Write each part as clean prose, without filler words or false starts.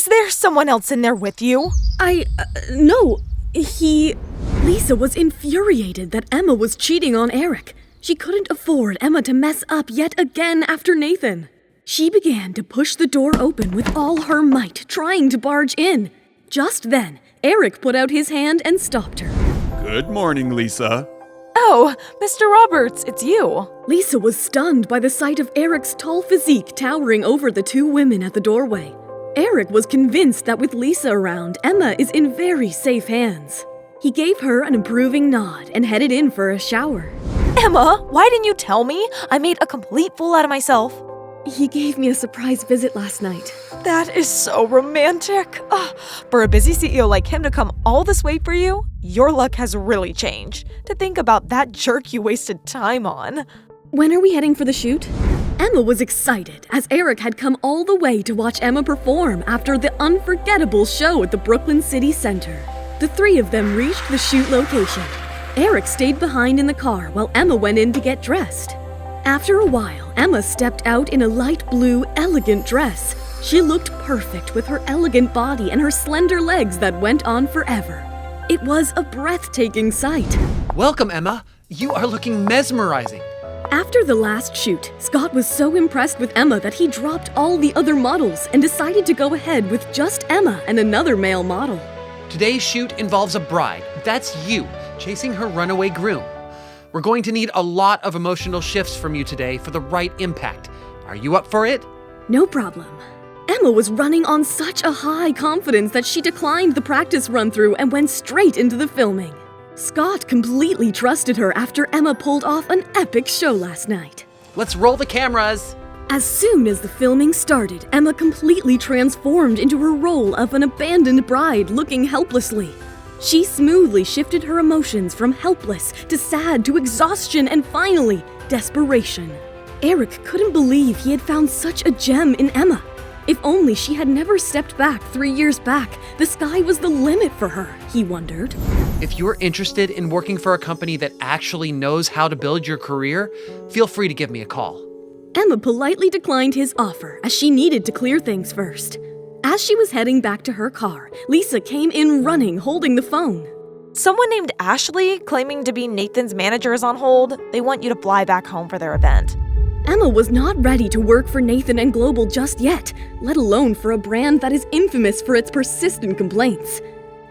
there someone else in there with you? No. Lisa was infuriated that Emma was cheating on Eric. She couldn't afford Emma to mess up yet again after Nathan. She began to push the door open with all her might, trying to barge in. Just then, Eric put out his hand and stopped her. Good morning, Lisa. Oh, Mr. Roberts, it's you. Lisa was stunned by the sight of Eric's tall physique towering over the two women at the doorway. Eric was convinced that with Lisa around, Emma is in very safe hands. He gave her an approving nod and headed in for a shower. Emma, why didn't you tell me? I made a complete fool out of myself. He gave me a surprise visit last night. That is so romantic. For a busy CEO like him to come all this way for you, your luck has really changed. To think about that jerk you wasted time on. When are we heading for the shoot? Emma was excited as Eric had come all the way to watch Emma perform after the unforgettable show at the Brooklyn City Center. The three of them reached the shoot location. Eric stayed behind in the car while Emma went in to get dressed. After a while, Emma stepped out in a light blue, elegant dress. She looked perfect with her elegant body and her slender legs that went on forever. It was a breathtaking sight. Welcome, Emma. You are looking mesmerizing. After the last shoot, Scott was so impressed with Emma that he dropped all the other models and decided to go ahead with just Emma and another male model. Today's shoot involves a bride. That's you, chasing her runaway groom. We're going to need a lot of emotional shifts from you today for the right impact. Are you up for it? No problem. Emma was running on such a high confidence that she declined the practice run-through and went straight into the filming. Scott completely trusted her after Emma pulled off an epic show last night. Let's roll the cameras. As soon as the filming started, Emma completely transformed into her role of an abandoned bride looking helplessly. She smoothly shifted her emotions from helpless to sad to exhaustion and finally, desperation. Eric couldn't believe he had found such a gem in Emma. If only she had never stepped back 3 years back, the sky was the limit for her, he wondered. If you're interested in working for a company that actually knows how to build your career, feel free to give me a call. Emma politely declined his offer as she needed to clear things first. As she was heading back to her car, Lisa came in running, holding the phone. Someone named Ashley, claiming to be Nathan's manager, is on hold. They want you to fly back home for their event. Emma was not ready to work for Nathan and Global just yet, let alone for a brand that is infamous for its persistent complaints.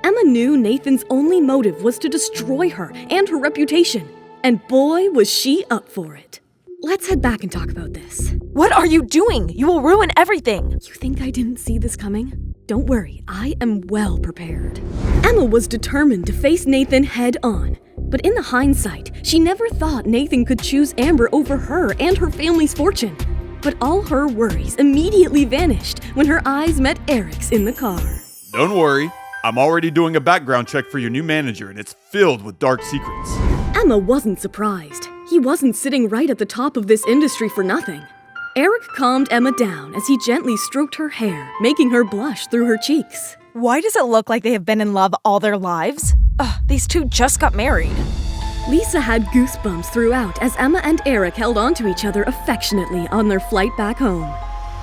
Emma knew Nathan's only motive was to destroy her and her reputation, and boy, was she up for it. Let's head back and talk about this. What are you doing? You will ruin everything. You think I didn't see this coming? Don't worry, I am well prepared. Emma was determined to face Nathan head on. But in the hindsight, she never thought Nathan could choose Amber over her and her family's fortune. But all her worries immediately vanished when her eyes met Eric's in the car. Don't worry. I'm already doing a background check for your new manager, and it's filled with dark secrets. Emma wasn't surprised. He wasn't sitting right at the top of this industry for nothing. Eric calmed Emma down as he gently stroked her hair, making her blush through her cheeks. Why does it look like they have been in love all their lives? These two just got married. Lisa had goosebumps throughout as Emma and Eric held onto each other affectionately on their flight back home.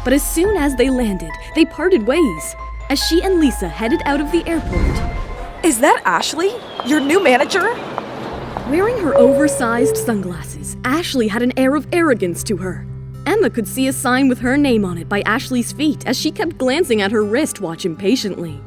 But as soon as they landed, they parted ways as she and Lisa headed out of the airport. Is that Ashley? Your new manager? Wearing her oversized sunglasses, Ashley had an air of arrogance to her. Emma could see a sign with her name on it by Ashley's feet as she kept glancing at her wristwatch impatiently.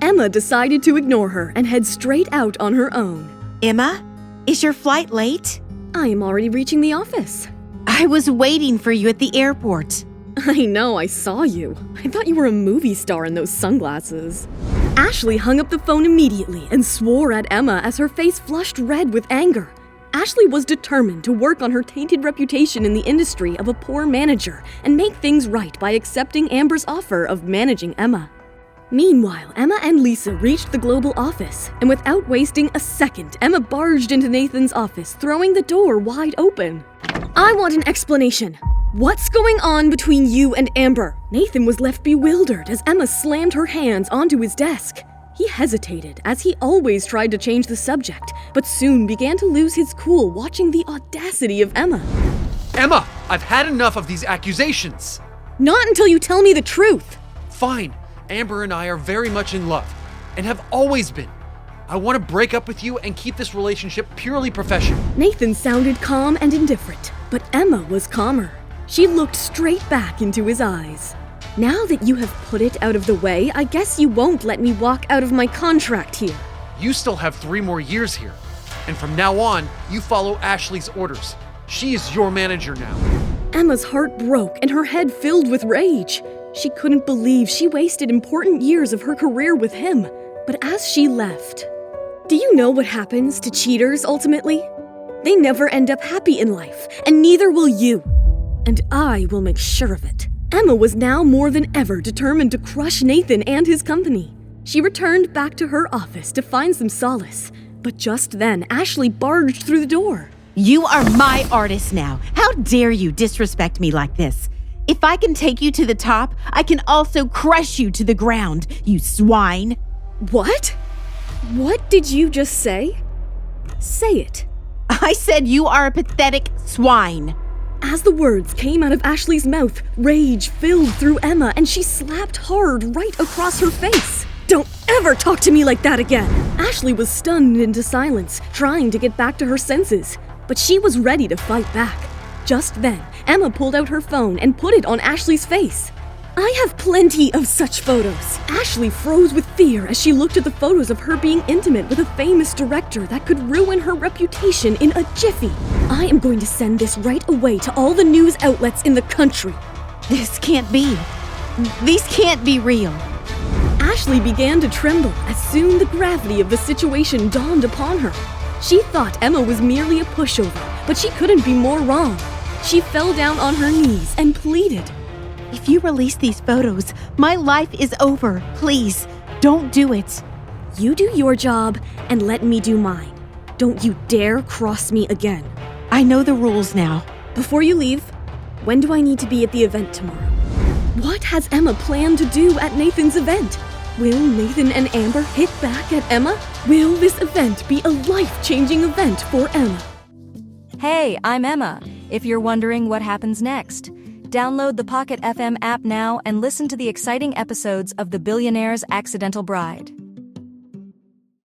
Emma decided to ignore her and head straight out on her own. Emma, is your flight late? I am already reaching the office. I was waiting for you at the airport. I know, I saw you. I thought you were a movie star in those sunglasses. Ashley hung up the phone immediately and swore at Emma as her face flushed red with anger. Ashley was determined to work on her tainted reputation in the industry of a poor manager and make things right by accepting Amber's offer of managing Emma. Meanwhile, Emma and Lisa reached the Global office, and without wasting a second, Emma barged into Nathan's office, throwing the door wide open. I want an explanation. What's going on between you and Amber? Nathan was left bewildered as Emma slammed her hands onto his desk. He hesitated, as he always tried to change the subject, but soon began to lose his cool watching the audacity of Emma. Emma, I've had enough of these accusations. Not until you tell me the truth. Fine. Amber and I are very much in love, and have always been. I want to break up with you and keep this relationship purely professional. Nathan sounded calm and indifferent, but Emma was calmer. She looked straight back into his eyes. Now that you have put it out of the way, I guess you won't let me walk out of my contract here. You still have 3 more years here, and from now on, you follow Ashley's orders. She is your manager now. Emma's heart broke and her head filled with rage. She couldn't believe she wasted important years of her career with him. But as she left, do you know what happens to cheaters ultimately? They never end up happy in life, and neither will you. And I will make sure of it. Emma was now more than ever determined to crush Nathan and his company. She returned back to her office to find some solace. But just then, Ashley barged through the door. You are my artist now. How dare you disrespect me like this? If I can take you to the top, I can also crush you to the ground, you swine. What? What did you just say? Say it. I said you are a pathetic swine. As the words came out of Ashley's mouth, rage filled through Emma and she slapped hard right across her face. Don't ever talk to me like that again! Ashley was stunned into silence, trying to get back to her senses. But she was ready to fight back. Just then, Emma pulled out her phone and put it on Ashley's face. I have plenty of such photos. Ashley froze with fear as she looked at the photos of her being intimate with a famous director that could ruin her reputation in a jiffy. I am going to send this right away to all the news outlets in the country. This can't be. These can't be real. Ashley began to tremble as soon the gravity of the situation dawned upon her. She thought Emma was merely a pushover, but she couldn't be more wrong. She fell down on her knees and pleaded. If you release these photos, my life is over. Please, don't do it. You do your job and let me do mine. Don't you dare cross me again. I know the rules now. Before you leave, when do I need to be at the event tomorrow? What has Emma planned to do at Nathan's event? Will Nathan and Amber hit back at Emma? Will this event be a life-changing event for Emma? Hey, I'm Emma. If you're wondering what happens next, download the Pocketfm app now and listen to the exciting episodes of The Billionaire's Accidental Bride.